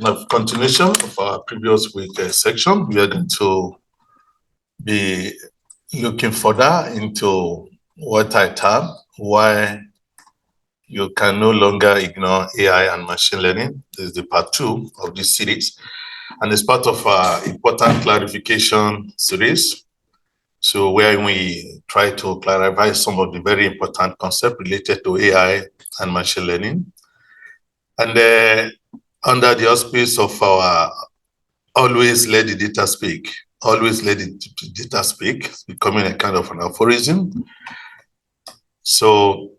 of continuation of our previous week section. We are going to be looking further into what I term why you can no longer ignore AI and machine learning. This is the part 2 of this series, and it's part of our important clarification series. So where we try to clarify some of the very important concepts related to AI and machine learning. And under the auspice of our always let the data speak, always let the data speak, it's becoming a kind of an aphorism. So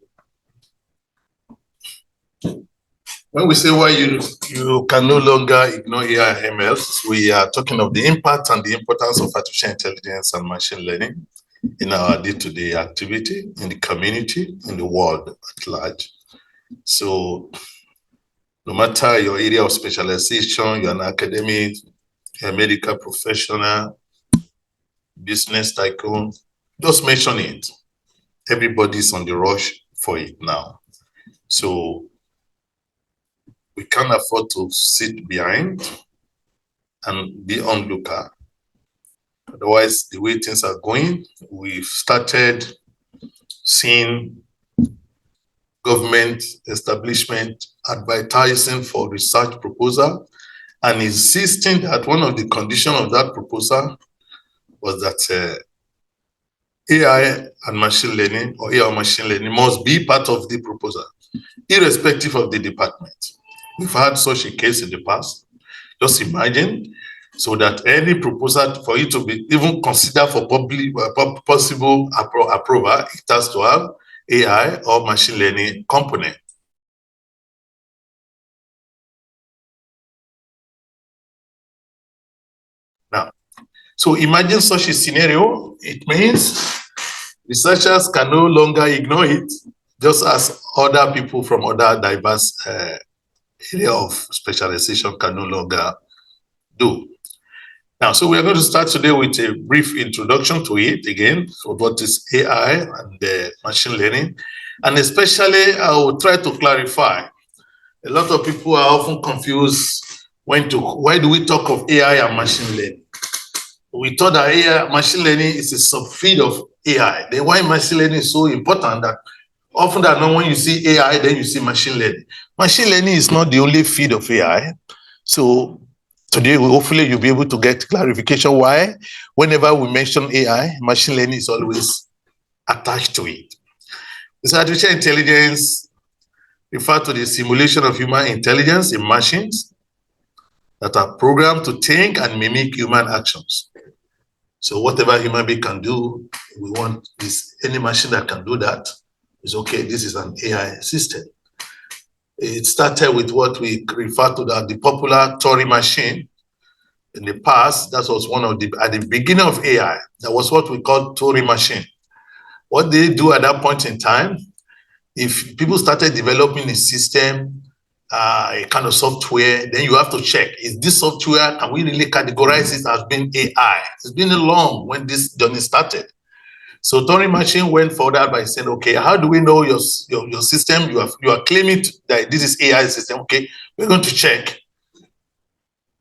when we say why you can no longer ignore AI and ML, we are talking of the impact and the importance of artificial intelligence and machine learning in our day-to-day activity, in the community, in the world at large. So no matter your area of specialization, you're an academic, you're a medical professional, business tycoon, just mention it. Everybody's on the rush for it now. So we can't afford to sit behind and be onlooker. Otherwise, the way things are going, we've started seeing government establishment advertising for research proposal and insisting that one of the conditions of that proposal was that AI and machine learning or AI machine learning must be part of the proposal, irrespective of the department. We've had such a case in the past. Just imagine, so that any proposal for you to be even considered for possible approval, it has to have AI or machine learning component. Now, so imagine such a scenario. It means researchers can no longer ignore it, just as other people from other diverse area of specialization can no longer do. Now, so we are going to start today with a brief introduction to it again, so what is AI and machine learning, and especially I will try to clarify. A lot of people are often confused why do we talk of AI and machine learning? We thought that AI, machine learning is a subfield of AI. Then why machine learning is so important that often that when you see AI, then you see machine learning. Machine learning is not the only field of AI. So today, hopefully you'll be able to get clarification why whenever we mention AI, machine learning is always attached to it. This artificial intelligence refers to the simulation of human intelligence in machines that are programmed to think and mimic human actions. So whatever human being can do, we want this, any machine that can do that is okay. This is an AI system. It started with what we refer to as the popular Turing machine. In the past, that was one of the, at the beginning of AI, that was what we call Turing machine. What they do at that point in time, if people started developing a system, a kind of software, then you have to check, is this software, can we really categorize it as being AI? It's been long when this journey started. So Turing machine went further by saying, okay, how do we know your system? You are claiming that this is AI system. Okay, we're going to check.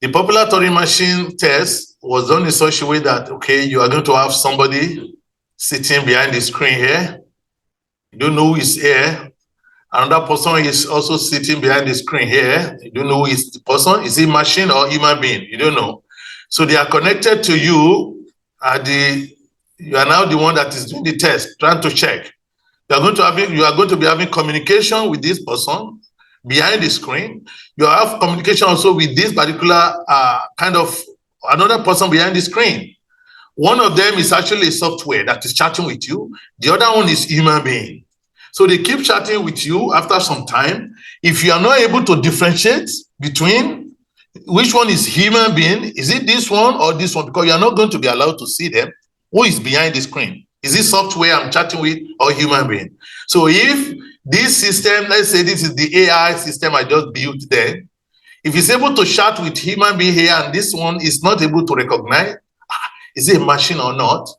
The popular Turing machine test was done in such a way that, okay, you are going to have somebody sitting behind the screen here. You don't know who is here. Another person is also sitting behind the screen here. You don't know who is the person. Is it machine or human being? You don't know. So they are connected to you at you are now the one that is doing the test, trying to check. You are going to be having communication with this person behind the screen. You have communication also with this particular kind of another person behind the screen. One of them is actually a software that is chatting with you. The other one is human being. So they keep chatting with you after some time. If you are not able to differentiate between which one is human being, is it this one or this one? Because you are not going to be allowed to see them. Who is behind the screen? Is it software I'm chatting with or human being? So if this system, let's say this is the AI system I just built there, if it's able to chat with human being here and this one is not able to recognize, is it a machine or not?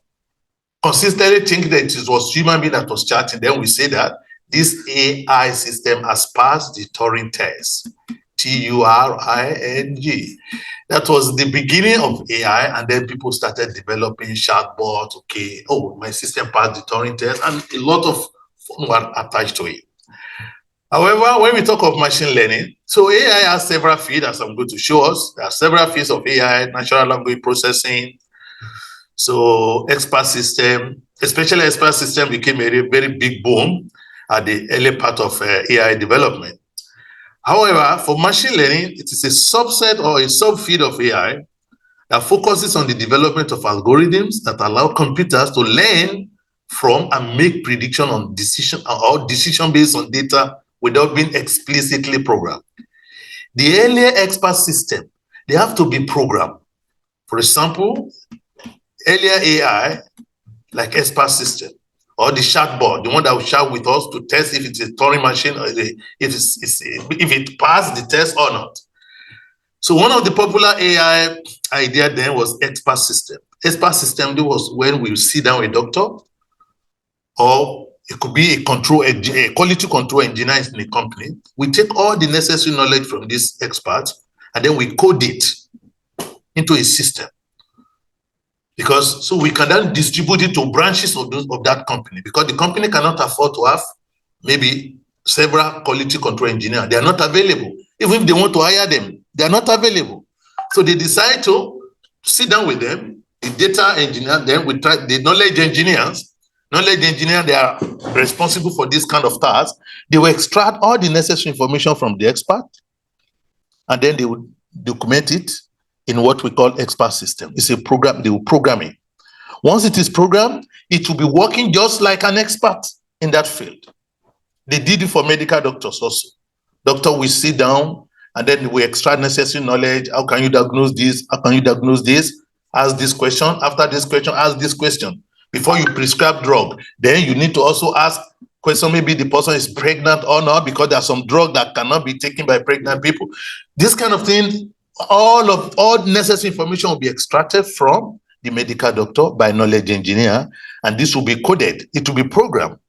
Consistently think that it was human being that was chatting, then we say that this AI system has passed the Turing test. Turing. That was the beginning of AI, and then people started developing chatbots. Okay, oh, my system passed the Turing test, and a lot of fun were attached to it. However, when we talk of machine learning, so AI has several fields, as I'm going to show us. There are several fields of AI: natural language processing. So expert system, especially expert system, became a very big boom at the early part of AI development. However, for machine learning, it is a subset or a subfield of AI that focuses on the development of algorithms that allow computers to learn from and make prediction on decision based on data without being explicitly programmed. The earlier expert system, they have to be programmed. For example, earlier AI, like expert system, or the chatbot, the one that will chat with us to test if it's a Turing machine or if it passed the test or not. So one of the popular AI idea then was expert system. Expert system was when we sit down with a doctor, or it could be a quality control engineer in a company. We take all the necessary knowledge from this expert, and then we code it into a system. Because so we can then distribute it to branches of that company, because the company cannot afford to have maybe several quality control engineers. They are not available. Even if they want to hire them, they are not available. So they decide to sit down with them, the data engineer, then we try the knowledge engineers. They are responsible for this kind of task. They will extract all the necessary information from the expert, and then they will document it in what we call expert system. It's a program, they will program it. Once it is programmed, it will be working just like an expert in that field. They did it for medical doctors also. Doctor will sit down, and then we extract necessary knowledge. How can you diagnose this? How can you diagnose this? Ask this question. After this question, ask this question. Before you prescribe drug, then you need to also ask question, maybe the person is pregnant or not, because there are some drugs that cannot be taken by pregnant people. This kind of thing, all necessary information will be extracted from the medical doctor by knowledge engineer, and this will be coded. It will be programmed.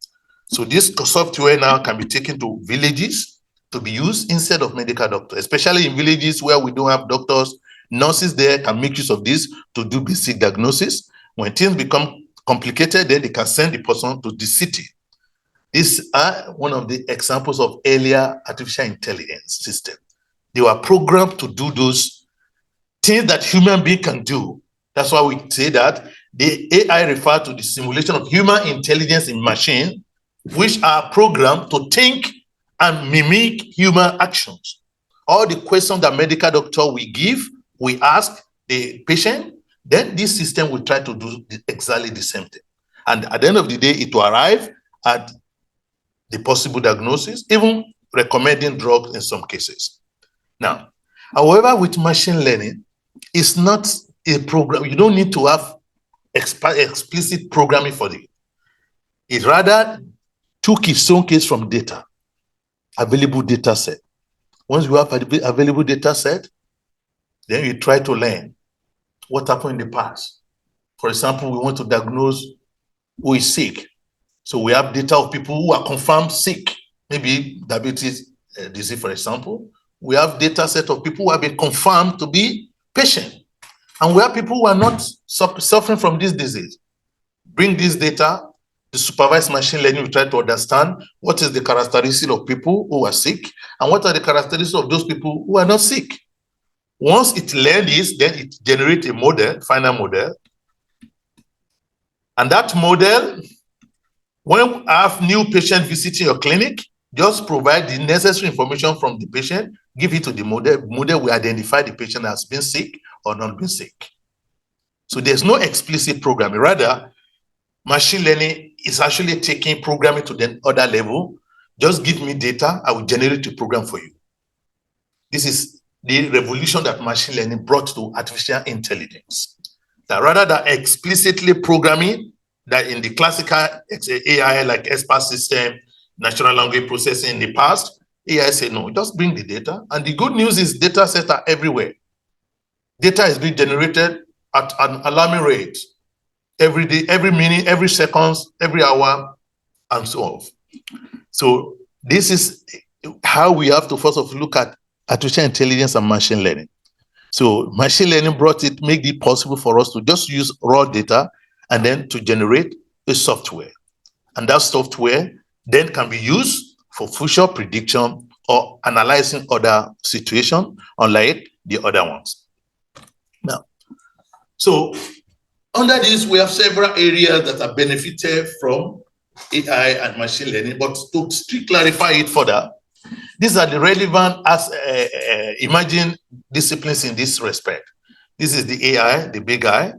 So this software now can be taken to villages to be used instead of medical doctor, especially in villages where we don't have doctors. Nurses there can make use of this to do basic diagnosis. When things become complicated, then they can send the person to the city. These are one of the examples of earlier artificial intelligence systems. They were programmed to do those things that human being can do. That's why we say that the AI refer to the simulation of human intelligence in machine, which are programmed to think and mimic human actions. All the questions that medical doctor will give, we ask the patient, then this system will try to do exactly the same thing. And at the end of the day, it will arrive at the possible diagnosis, even recommending drugs in some cases. Now, however, with machine learning, it's not a program. You don't need to have explicit programming for it. It rather took its own case from data, available data set. Once you have available data set, then you try to learn what happened in the past. For example, we want to diagnose who is sick. So we have data of people who are confirmed sick, maybe diabetes disease, for example. We have data set of people who have been confirmed to be patient. And we have people who are not suffering from this disease. Bring this data, the supervised machine learning will try to understand what is the characteristic of people who are sick and what are the characteristics of those people who are not sick. Once it learns this, then it generates a model, final model. And that model, when you have new patient visiting your clinic, just provide the necessary information from the patient, give it to the model. The model will identify the patient as being sick or not being sick. So there's no explicit programming. Rather, machine learning is actually taking programming to the other level. Just give me data, I will generate a program for you. This is the revolution that machine learning brought to artificial intelligence. That rather than explicitly programming, that in the classical AI like expert system, natural language processing in the past, AI said, no, just bring the data. And the good news is data sets are everywhere. Data is being generated at an alarming rate every day, every minute, every second, every hour, and so on. So this is how we have to first of all look at artificial intelligence and machine learning. So machine learning made it possible for us to just use raw data and then to generate a software. And that software then can be used for future prediction or analyzing other situations, unlike the other ones. Now, so under this, we have several areas that are benefited from AI and machine learning, but to still clarify it further, these are the relevant emerging disciplines in this respect. This is the AI, the big I.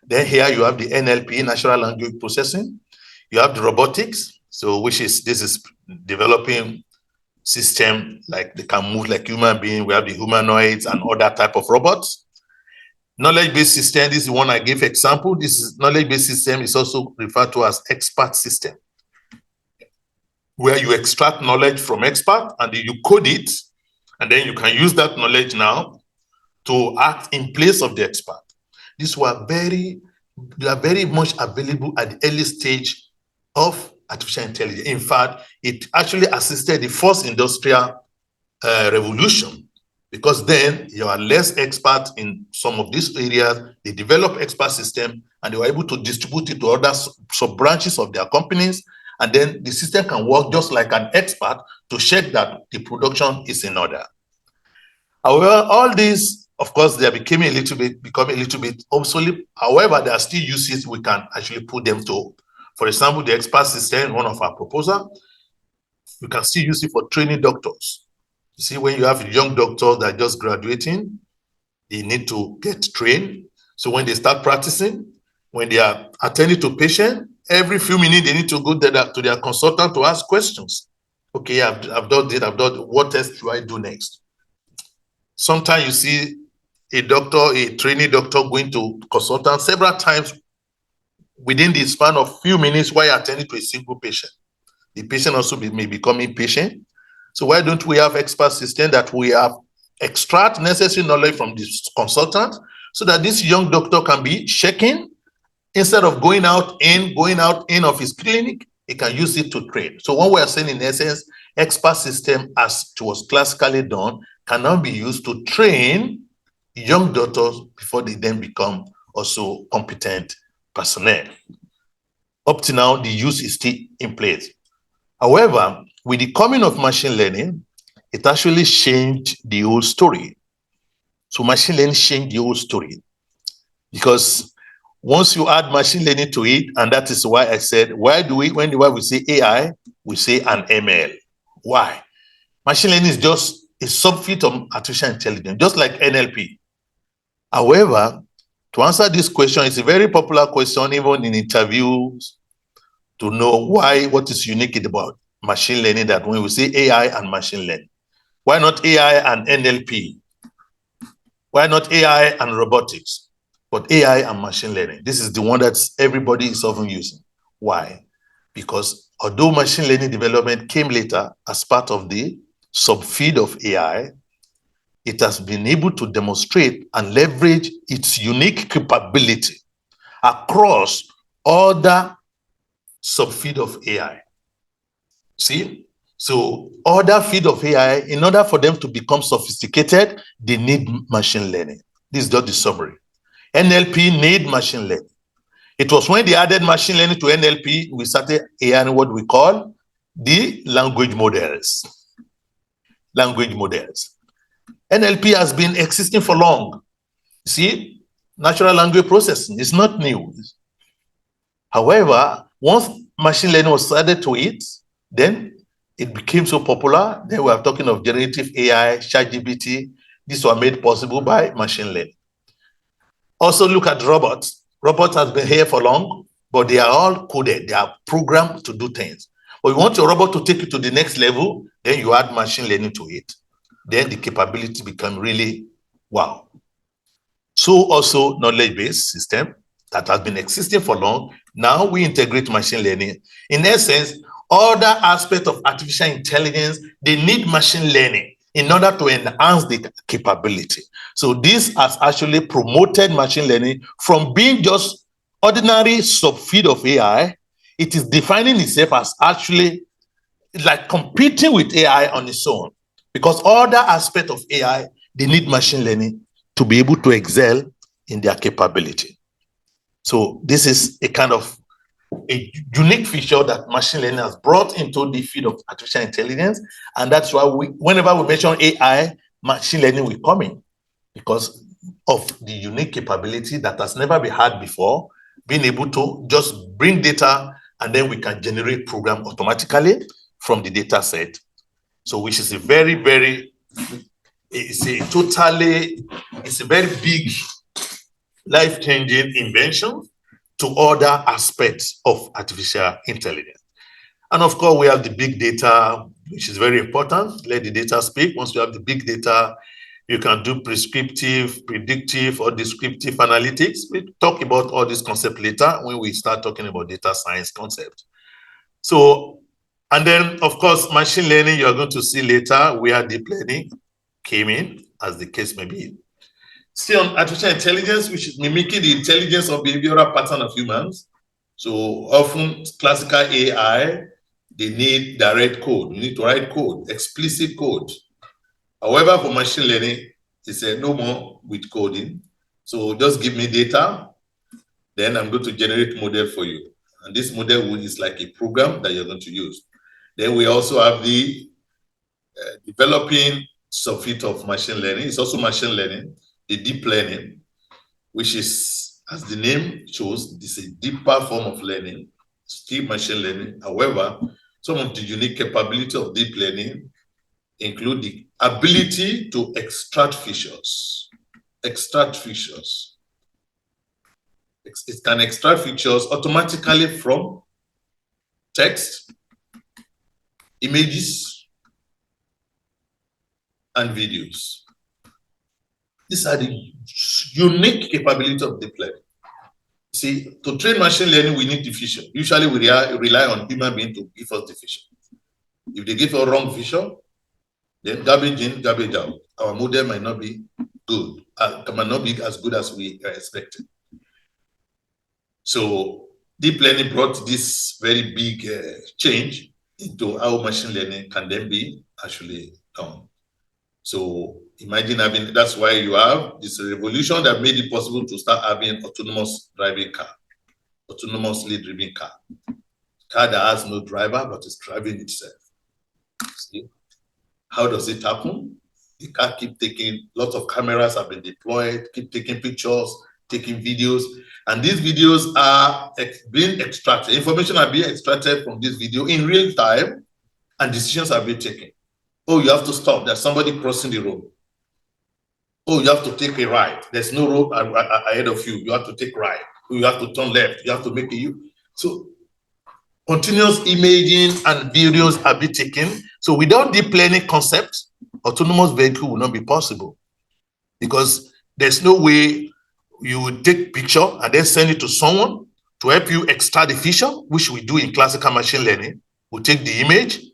Then here you have the NLP, natural language processing. You have the robotics, so this is developing system like they can move like human beings. We have the humanoids and other type of robots. Knowledge-based system, this is the one I gave example. This is knowledge-based system is also referred to as expert system, where you extract knowledge from expert and then you code it, and then you can use that knowledge now to act in place of the expert. These were very much available at the early stage of artificial intelligence. In fact, it actually assisted the first industrial revolution, because then you are less expert in some of these areas. They develop expert system and they were able to distribute it to other sub-branches of their companies. And then the system can work just like an expert to check that the production is in order. However, all these, of course, they become a little bit obsolete. However, there are still uses we can actually put them to. For example, the expert system, one of our proposals, we can still use it for training doctors. You see, when you have young doctors that are just graduating, they need to get trained. So when they start practicing, when they are attending to patients, every few minutes they need to go to their consultant to ask questions. Okay, I've done this, what else do I do next? Sometimes you see a trainee doctor going to consultant several times within the span of few minutes while attending to a single patient. The patient also may become impatient. So why don't we have expert system that we have extract necessary knowledge from this consultant so that this young doctor can be checking instead of going out in of his clinic, he can use it to train. So what we are saying in essence, expert system as it was classically done can now be used to train young doctors before they then become also competent personnel. Up to now, the use is still in place. However, with the coming of machine learning, it actually changed the whole story. So machine learning changed the whole story, because once you add machine learning to it, and that is why I said, when we say AI, we say an ML. Why? Machine learning is just a subfield of artificial intelligence, just like NLP. However, to answer this question, it's a very popular question, even in interviews, to know what is unique about machine learning, that when we say AI and machine learning, why not AI and NLP? Why not AI and robotics? But AI and machine learning, this is the one that everybody is often using. Why? Because although machine learning development came later as part of the subfield of AI, it has been able to demonstrate and leverage its unique capability across other subfield of AI. See? So other field of AI, in order for them to become sophisticated, they need machine learning. This is just the summary. NLP need machine learning. It was when they added machine learning to NLP, we started AI and what we call the language models. Language models. NLP has been existing for long. See, natural language processing is not new. However, once machine learning was added to it, then it became so popular. Then we are talking of generative AI, ChatGPT. These were made possible by machine learning. Also look at robots. Robots has been here for long, but they are all coded. They are programmed to do things. But you want your robot to take you to the next level, then you add machine learning to it. Then the capability become really wow. So also knowledge-based system that has been existing for long. Now we integrate machine learning. In essence, other aspects of artificial intelligence, they need machine learning in order to enhance the capability. So this has actually promoted machine learning from being just ordinary subfield of AI. It is defining itself as actually like competing with AI on its own. Because other aspects of AI, they need machine learning to be able to excel in their capability. So this is a kind of a unique feature that machine learning has brought into the field of artificial intelligence. And that's why whenever we mention AI, machine learning will come in, because of the unique capability that has never been had before, being able to just bring data and then we can generate program automatically from the data set. So which is a very, very, it's a very big life-changing invention to other aspects of artificial intelligence. And of course, we have the big data, which is very important. Let the data speak. Once you have the big data, you can do prescriptive, predictive, or descriptive analytics. We'll talk about all this concept later when we start talking about data science concept. So, and then, of course, machine learning, you're going to see later where deep learning came in, as the case may be. Still on artificial intelligence, which is mimicking the intelligence or behavioral pattern of humans. So often classical AI, they need direct code. You need to write code, explicit code. However, for machine learning, they say no more with coding. So just give me data, then I'm going to generate model for you. And this model is like a program that you're going to use. Then we also have the developing subfield of machine learning. It's also machine learning, the deep learning, which is, as the name shows, this is a deeper form of learning, still machine learning. However, some of the unique capability of deep learning include the ability to extract features. It can extract features automatically from text, images, and videos. These are the unique capability of deep learning. See, to train machine learning, we need the feature. Usually we rely on human beings to give us the feature. If they give a wrong feature, then garbage in, garbage out. Our model might not be good, might not be as good as we are expecting. So deep learning brought this very big change into how machine learning can then be actually done. So imagine having, that's why you have this revolution that made it possible to start having autonomous driving car, autonomously driven car that has no driver, but is driving itself. See? How does it happen? The car keep taking, lots of cameras have been deployed, keep taking pictures, taking videos, and these videos are being extracted. Information are being extracted from this video in real time, and decisions are being taken. Oh, you have to stop. There's somebody crossing the road. Oh, you have to take a right. There's no road ahead of you. You have to take right. You have to turn left. You have to make a U. So continuous imaging and videos are being taken. So without deep learning concept, autonomous vehicle will not be possible, because there's no way you would take picture and then send it to someone to help you extract the feature, which we do in classical machine learning. We take the image.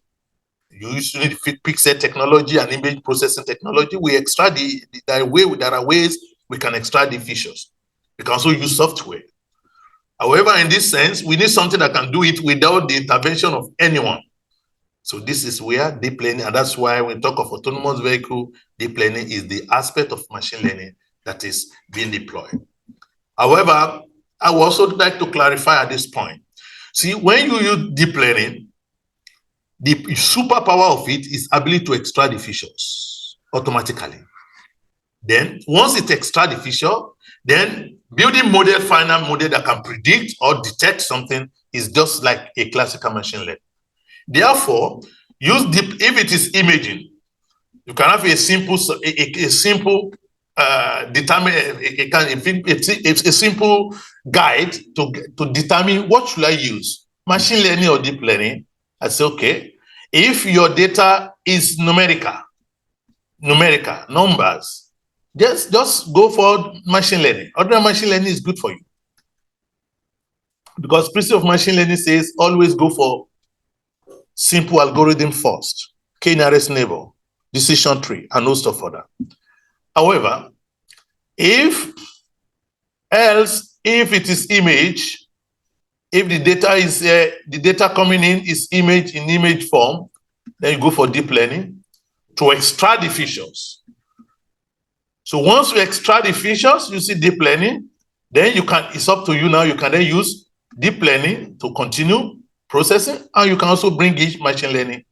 You used to need pixel technology and image processing technology. We extract there are ways we can extract the features. We can also use software. However, in this sense, we need something that can do it without the intervention of anyone. So this is where deep learning, and that's why when we talk of autonomous vehicle, deep learning is the aspect of machine learning that is being deployed. However, I would also like to clarify at this point. See, when you use deep learning, the superpower of it is ability to extract the features automatically. Then once it extracts the feature, then building final model that can predict or detect something is just like a classical machine learning. Therefore, if it is imaging, you can have a simple guide to determine what should I use, machine learning or deep learning. I say, okay, if your data is numerical, numbers, just go for machine learning. Ordinary machine learning is good for you, because principle of machine learning says always go for simple algorithm first, k-nearest neighbor, decision tree, and no stuff for that. However, if it is image, if the data coming in is image in image form, then you go for deep learning. to extract the features. So once you extract the features, you see deep learning, then it's up to you now. You can then use deep learning to continue processing, and you can also bring in machine learning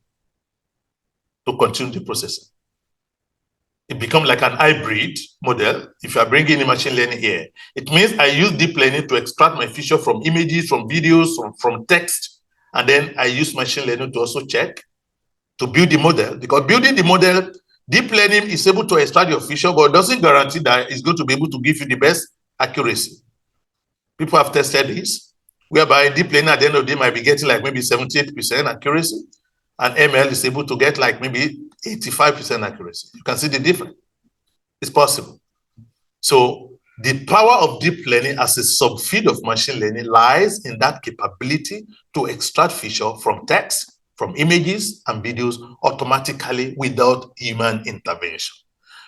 to continue the processing. It becomes like an hybrid model. If you are bringing in machine learning here, it means I use deep learning to extract my feature from images, from videos, from text, and then I use machine learning to also check, to build the model. Because building the model, deep learning is able to extract your feature, but it doesn't guarantee that it's going to be able to give you the best accuracy. People have tested this, whereby deep learning at the end of the day might be getting like maybe 78% accuracy, and ML is able to get like maybe 85% accuracy. You can see the difference. It's possible. So the power of deep learning as a subfield of machine learning lies in that capability to extract feature from text, from images and videos automatically without human intervention.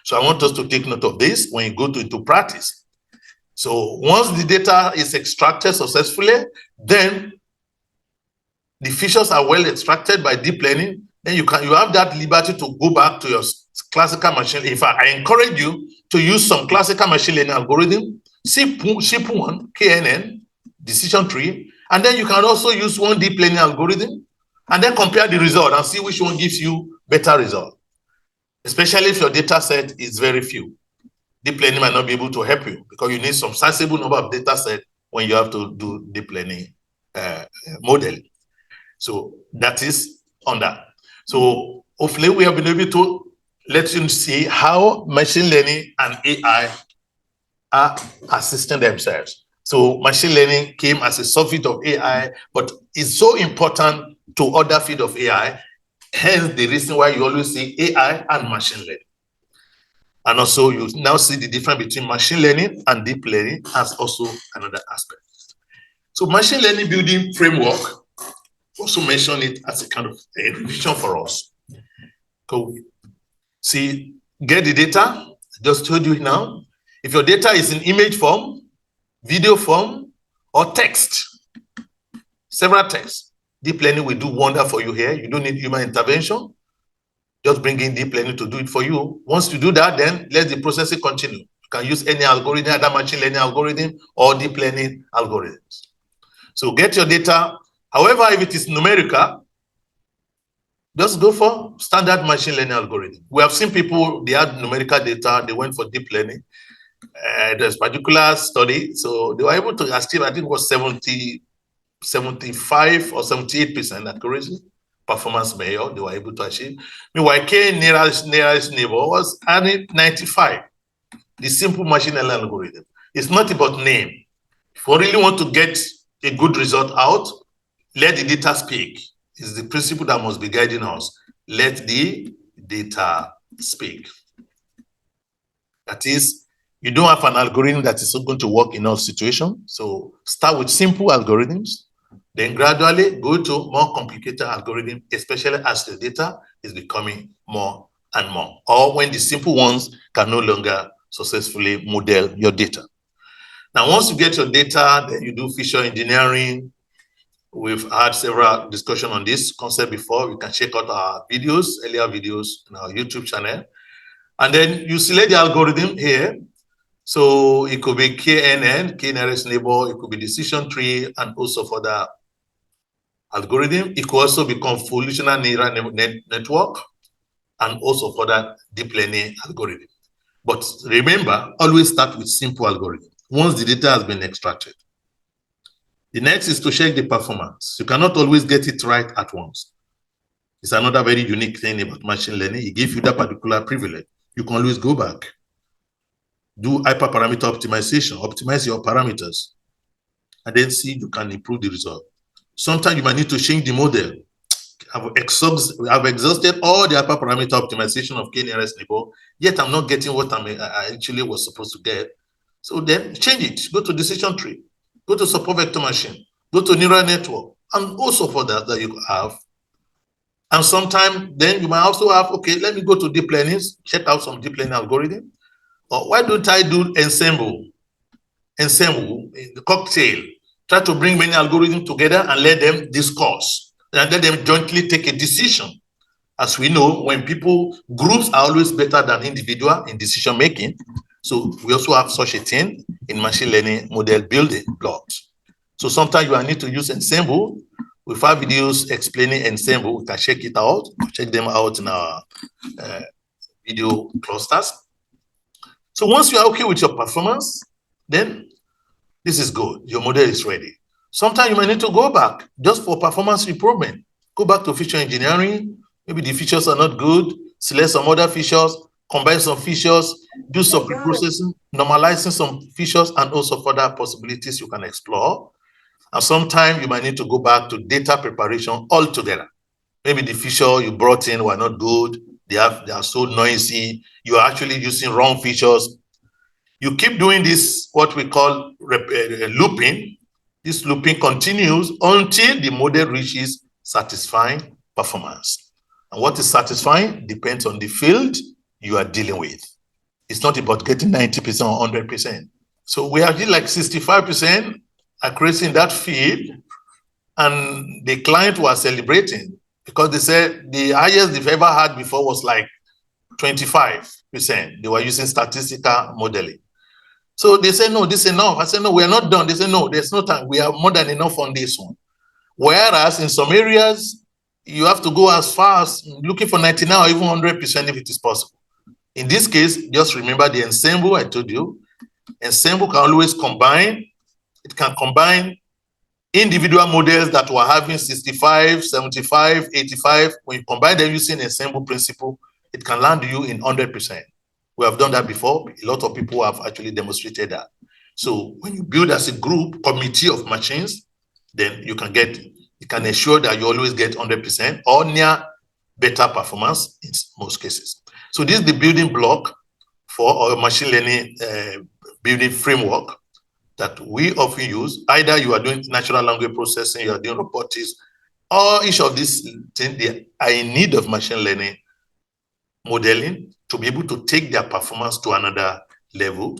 So I want us to take note of this when you go into practice. So once the data is extracted successfully, then the features are well extracted by deep learning, then you have that liberty to go back to your classical machine. In fact, I encourage you to use some classical machine learning algorithm, SIP1, KNN, decision tree, and then you can also use one deep learning algorithm and then compare the result and see which one gives you better result. Especially if your data set is very few. Deep learning might not be able to help you because you need some sizable number of data set when you have to do deep learning modeling. So that is on that. So hopefully we have been able to let you see how machine learning and AI are assisting themselves. So machine learning came as a subfield of AI, but it's so important to other field of AI. Hence the reason why you always see AI and machine learning. And also you now see the difference between machine learning and deep learning as also another aspect. So machine learning building framework, also mention it as a kind of a revision for us. So see, get the data, just told you now. If your data is in image form, video form, or text, several texts, deep learning will do wonder for you here. You don't need human intervention. Just bring in deep learning to do it for you. Once you do that, then let the processing continue. You can use any algorithm, either machine learning algorithm or deep learning algorithms. So get your data. However, if it is numerical, just go for standard machine learning algorithm. We have seen people, they had numerical data, they went for deep learning. There's particular study, so they were able to achieve, I think it was 75 or 78% accuracy, performance measure they were able to achieve. Meanwhile, K nearest neighbor was adding 95. The simple machine learning algorithm. It's not about name. If you really want to get a good result out, let the data speak. It's the principle that must be guiding us. Let the data speak. That is, you don't have an algorithm that is going to work in all situations. So start with simple algorithms, then gradually go to more complicated algorithms, especially as the data is becoming more and more, or when the simple ones can no longer successfully model your data. Now, once you get your data, then you do feature engineering. We've had several discussions on this concept before. You can check out our videos, earlier videos on our YouTube channel. And then you select the algorithm here. So it could be KNN, K nearest neighbor, it could be decision tree, and also for the algorithm. It could also be convolutional neural network, and also for that deep learning algorithm. But remember, always start with simple algorithm once the data has been extracted. The next is to check the performance. You cannot always get it right at once. It's another very unique thing about machine learning. It gives you that particular privilege. You can always go back, do hyperparameter optimization, optimize your parameters, and then see you can improve the result. Sometimes you might need to change the model. I've exhausted all the hyperparameter optimization of K nearest neighbor, yet I'm not getting what I actually was supposed to get. So then change it. Go to decision tree, go to support vector machine, go to neural network, and also for that you have. And sometimes then you might also have, okay, let me go to deep learning, check out some deep learning algorithm. Or why don't I do ensemble, the cocktail, try to bring many algorithms together and let them discuss and let them jointly take a decision. As we know, when groups are always better than individual in decision making. So we also have such a thing in machine learning model building blocks. So sometimes you need to use Ensemble. With our videos explaining Ensemble, we can check it out, check them out in our video clusters. So once you are okay with your performance, then this is good. Your model is ready. Sometimes you might need to go back just for performance improvement. Go back to feature engineering. Maybe the features are not good. Select some other features, combine some features, do some pre-processing, normalizing some features, and also further possibilities you can explore. And sometimes you might need to go back to data preparation altogether. Maybe the feature you brought in were not good. They are so noisy. You are actually using wrong features. You keep doing this, what we call looping. This looping continues until the model reaches satisfying performance. And what is satisfying depends on the field you are dealing with. It's not about getting 90% or 100%. So we are getting like 65% accuracy in that field, and the client was celebrating because they said the highest they've ever had before was like 25%. They were using statistical modeling. So they said, no, this is enough. I said, no, we are not done. They said, no, there's no time. We have more than enough on this one. Whereas in some areas, you have to go as far as looking for 99 or even 100% if it is possible. In this case, just remember the Ensemble I told you. Ensemble can always combine. It can combine individual models that were having 65, 75, 85. When you combine them using Ensemble principle, it can land you in 100%. We have done that before. A lot of people have actually demonstrated that. So when you build as a group, committee of machines, then you can ensure that you always get 100% or near better performance in most cases. So this is the building block for our machine learning building framework that we often use. Either you are doing natural language processing, you are doing robotics, or each of these things, they are in need of machine learning modeling to be able to take their performance to another level,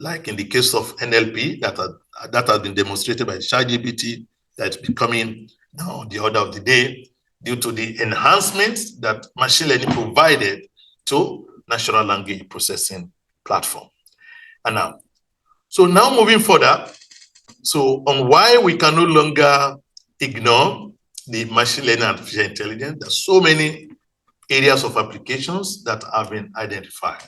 like in the case of NLP that has been demonstrated by ChatGPT, that's becoming now the order of the day due to the enhancements that machine learning provided to natural language processing platform. And now moving further, so on why we can no longer ignore the machine learning and artificial intelligence, there's so many areas of applications that have been identified.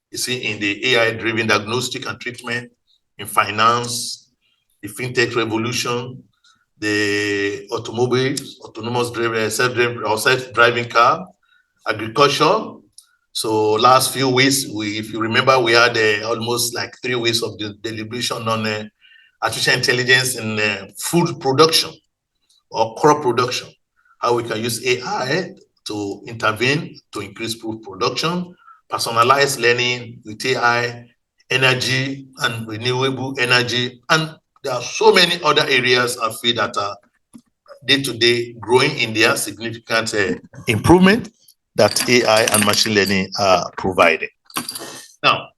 You see, in the AI-driven diagnostic and treatment, in finance, the fintech revolution, the automobiles, autonomous self-driving car, agriculture. So last few weeks, if you remember, we had almost like 3 weeks of the deliberation on artificial intelligence in food production or crop production, how we can use AI to intervene to increase food production, personalized learning with AI, energy and renewable energy. And there are so many other areas I feel that are day-to-day growing in their significant improvement that AI and machine learning are providing. Now,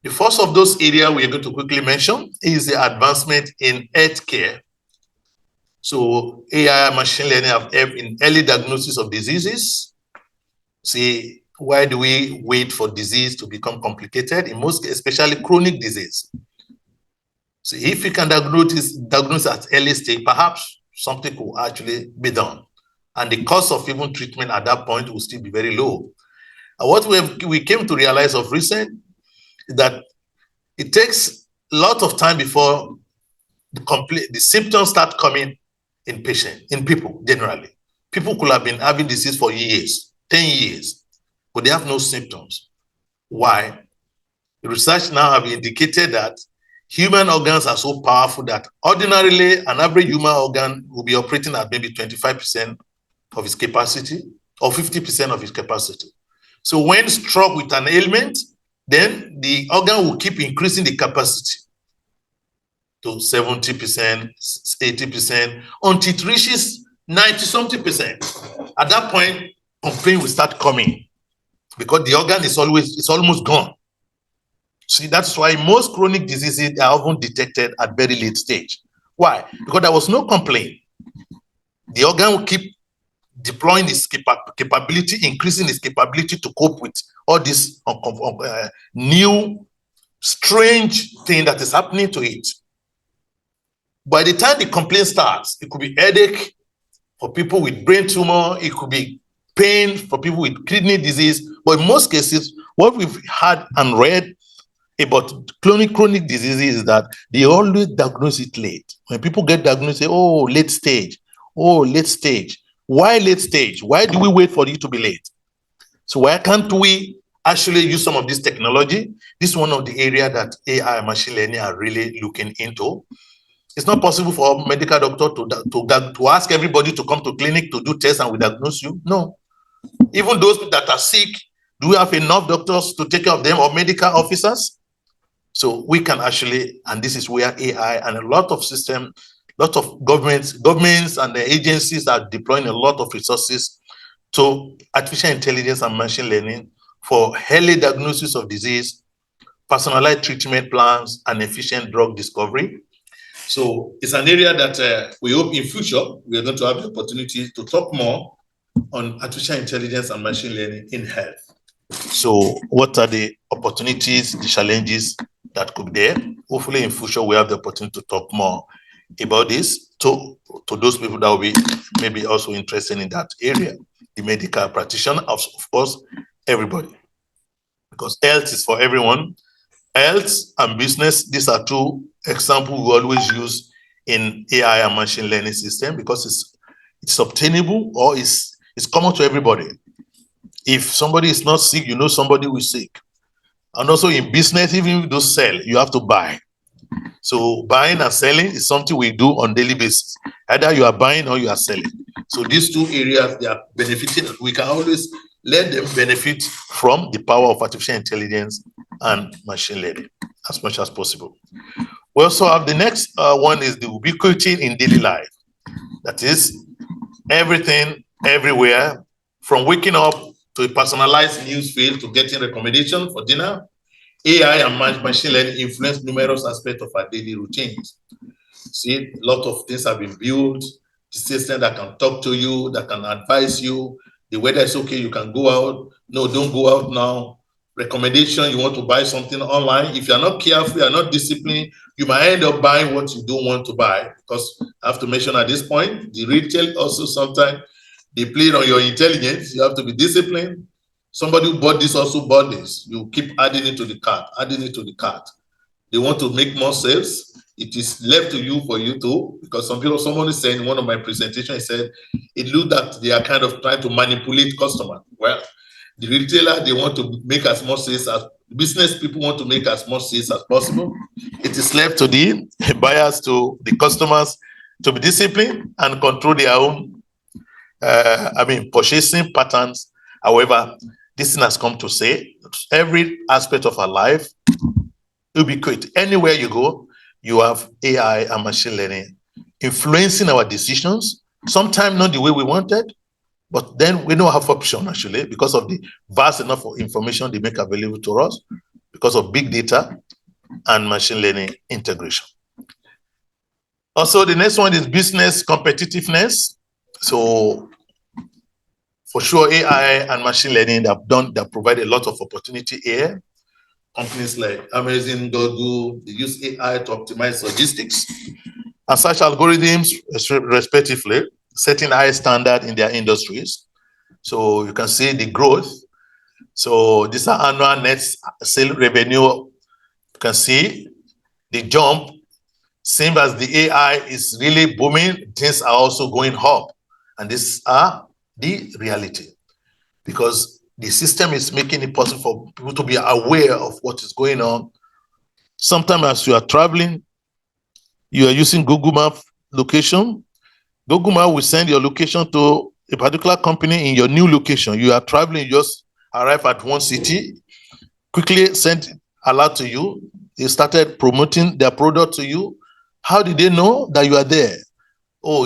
the first of those areas we are going to quickly mention is the advancement in healthcare. So AI and machine learning have helped in early diagnosis of diseases. See, why do we wait for disease to become complicated? In most, especially chronic disease. So if you can diagnose at early stage, perhaps something could actually be done. And the cost of even treatment at that point will still be very low. And what we came to realize of recent is that it takes a lot of time before the symptoms start coming in people generally. People could have been having disease for years, 10 years, but they have no symptoms. Why? The research now have indicated that human organs are so powerful that ordinarily an average human organ will be operating at maybe 25% of its capacity or 50% of its capacity. So when struck with an ailment, then the organ will keep increasing the capacity to 70%, 80%, until it reaches 90-something%. At that point, complaint will start coming because the organ is almost gone. See, that's why most chronic diseases are often detected at very late stage. Why? Because there was no complaint. The organ will keep deploying its capability, increasing its capability to cope with all this new, strange thing that is happening to it. By the time the complaint starts, it could be headache for people with brain tumor, it could be pain for people with kidney disease. But in most cases, what we've had and read about chronic diseases is that they always diagnose it late. When people get diagnosed, say, oh, late stage. Oh, late stage. Why late stage? Why do we wait for it to be late? So why can't we actually use some of this technology? This is one of the areas that AI and machine learning are really looking into. It's not possible for a medical doctor to ask everybody to come to clinic to do tests and we diagnose you. No. Even those that are sick, do we have enough doctors to take care of them or medical officers? So we can actually, and this is where AI and a lot of systems, lot of governments and the agencies are deploying a lot of resources to artificial intelligence and machine learning for early diagnosis of disease, personalized treatment plans, and efficient drug discovery. So it's an area that we hope in future we are going to have the opportunity to talk more on artificial intelligence and machine learning in health. So what are the opportunities, the challenges that could be there? Hopefully in future we have the opportunity to talk more about this to those people that will be maybe also interested in that area, the medical practitioner, of course, everybody. Because health is for everyone. Health and business, these are two examples we always use in AI and machine learning system because it's obtainable or it's common to everybody. If somebody is not sick, you know somebody who is sick. And also in business, even if you don't sell, you have to buy. So buying and selling is something we do on daily basis. Either you are buying or you are selling. So these two areas, they are benefiting. We can always let them benefit from the power of artificial intelligence and machine learning as much as possible. We also have the next one is the ubiquity in daily life. That is everything, everywhere, from waking up to a personalized news feed to getting recommendation for dinner. AI and machine learning influence numerous aspects of our daily routines. See, a lot of things have been built, the system that can talk to you, that can advise you. The weather is okay, you can go out. No, don't go out now. Recommendation, you want to buy something online. If you're not careful, you're not disciplined, you might end up buying what you don't want to buy. Because I have to mention at this point, the retail also sometimes, they play on your intelligence. You have to be disciplined. Somebody who bought this also bought this. You keep adding it to the cart, adding it to the cart. They want to make more sales. It is left to you for you to, because someone is saying in one of my presentations, he said, it looks that they are kind of trying to manipulate customers. Well, the retailer, they want to make as much sales as, business people want to make as much sales as possible. It is left to the buyers, to the customers to be disciplined and control their own, purchasing patterns. However, this thing has come to say every aspect of our life ubiquity. Anywhere you go, you have AI and machine learning influencing our decisions, sometimes not the way we wanted, but then we don't have option actually because of the vast enough of information they make available to us, because of big data and machine learning integration. Also, the next one is business competitiveness. So for sure, AI and machine learning that provide a lot of opportunity here. Companies like Amazon, Google, they use AI to optimize logistics and such algorithms, respectively, setting high standard in their industries. So you can see the growth. So these are annual net sale revenue. You can see the jump. Same as the AI is really booming, things are also going up. And these are the reality, because the system is making it possible for people to be aware of what is going on. Sometimes as you are traveling, you are using Google Map location. Google Map will send your location to a particular company in your new location. You are traveling, you just arrive at one city, quickly send alert to you. They started promoting their product to you. How did they know that you are there? Oh,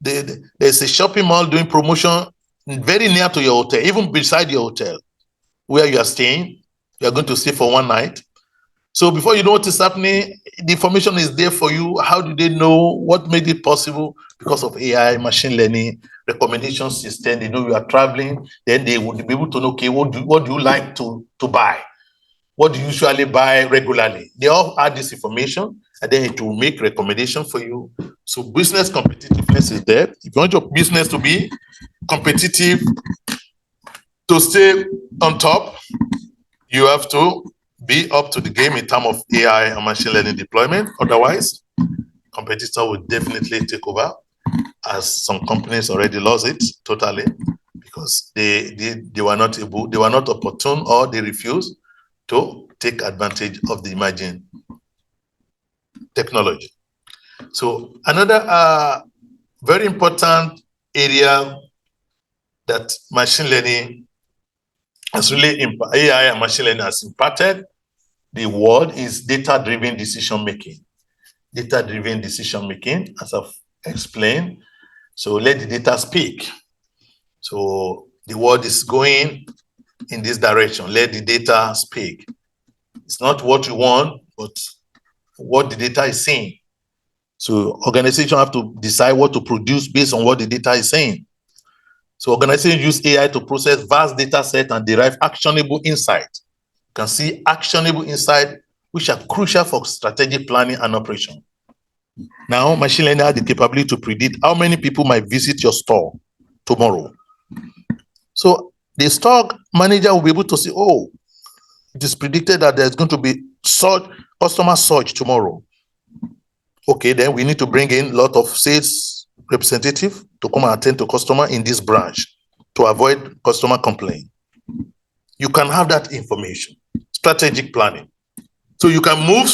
there's a shopping mall doing promotion very near to your hotel, even beside your hotel, where you are staying. You are going to stay for one night. So before you know what is happening, the information is there for you. How do they know? What made it possible? Because of AI, machine learning, recommendation system. They know you are traveling, then they would be able to know, okay, what do you like to buy? What do you usually buy regularly? They all add this information, and then it will make recommendation for you. So business competitiveness is there. If you want your business to be competitive, to stay on top, you have to be up to the game in terms of AI and machine learning deployment. Otherwise, competitor will definitely take over, as some companies already lost it totally because they were not able, they were not opportune, or they refused to take advantage of the emerging technology. So another very important area that machine learning has really, AI and machine learning has impacted the world is data-driven decision making. Data-driven decision making, as I've explained. So let the data speak. So the world is going in this direction. Let the data speak. It's not what you want, but what the data is saying. So organizations have to decide what to produce based on what the data is saying. So organizations use AI to process vast data set and derive actionable insight. You can see actionable insight, which are crucial for strategic planning and operation. Now, machine learning has the capability to predict how many people might visit your store tomorrow. So the store manager will be able to say, oh, it is predicted that there's going to be customer surge tomorrow. Okay, then we need to bring in a lot of sales representative to come and attend to customer in this branch to avoid customer complaint. You can have that information, strategic planning. So you can move,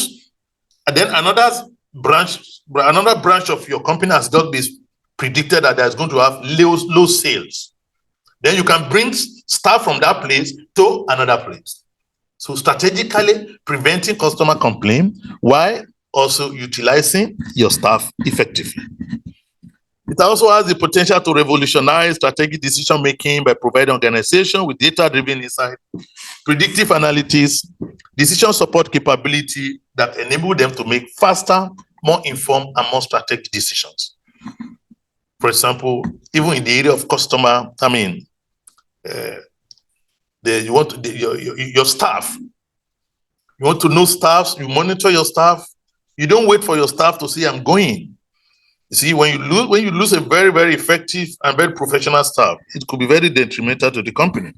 and then another branch of your company has just been predicted that there's going to have low sales. Then you can bring staff from that place to another place. So strategically preventing customer complaint while also utilizing your staff effectively. It also has the potential to revolutionize strategic decision making by providing organization with data-driven insight, predictive analytics, decision support capability that enable them to make faster, more informed, and more strategic decisions. For example, even in the area of customer, your staff. You want to know staff, you monitor your staff. You don't wait for your staff to say, I'm going. You see, when you lose a very, very effective and very professional staff, it could be very detrimental to the company.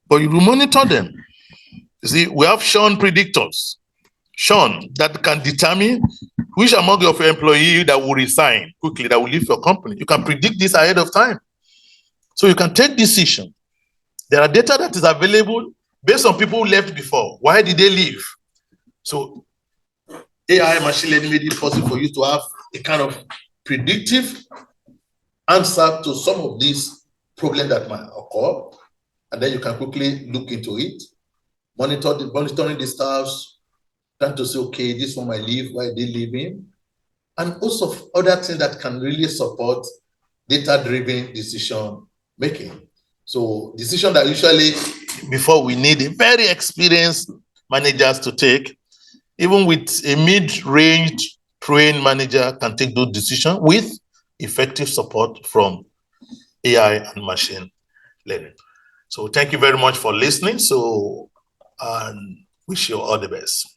But you will monitor them. You see, we have Sean predictors. Sean, that can determine which among your employees that will resign quickly, that will leave your company. You can predict this ahead of time. So you can take decision. There are data that is available based on people who left before. Why did they leave? So AI machine learning made it possible for you to have a kind of predictive answer to some of these problems that might occur. And then you can quickly look into it, monitoring the staffs, trying to say, okay, this one might leave, why they leaving? And also other things that can really support data-driven decision making. So decision that usually before we need a very experienced managers to take, even with a mid-range trained manager can take those decisions with effective support from AI and machine learning. So thank you very much for listening. So, and wish you all the best.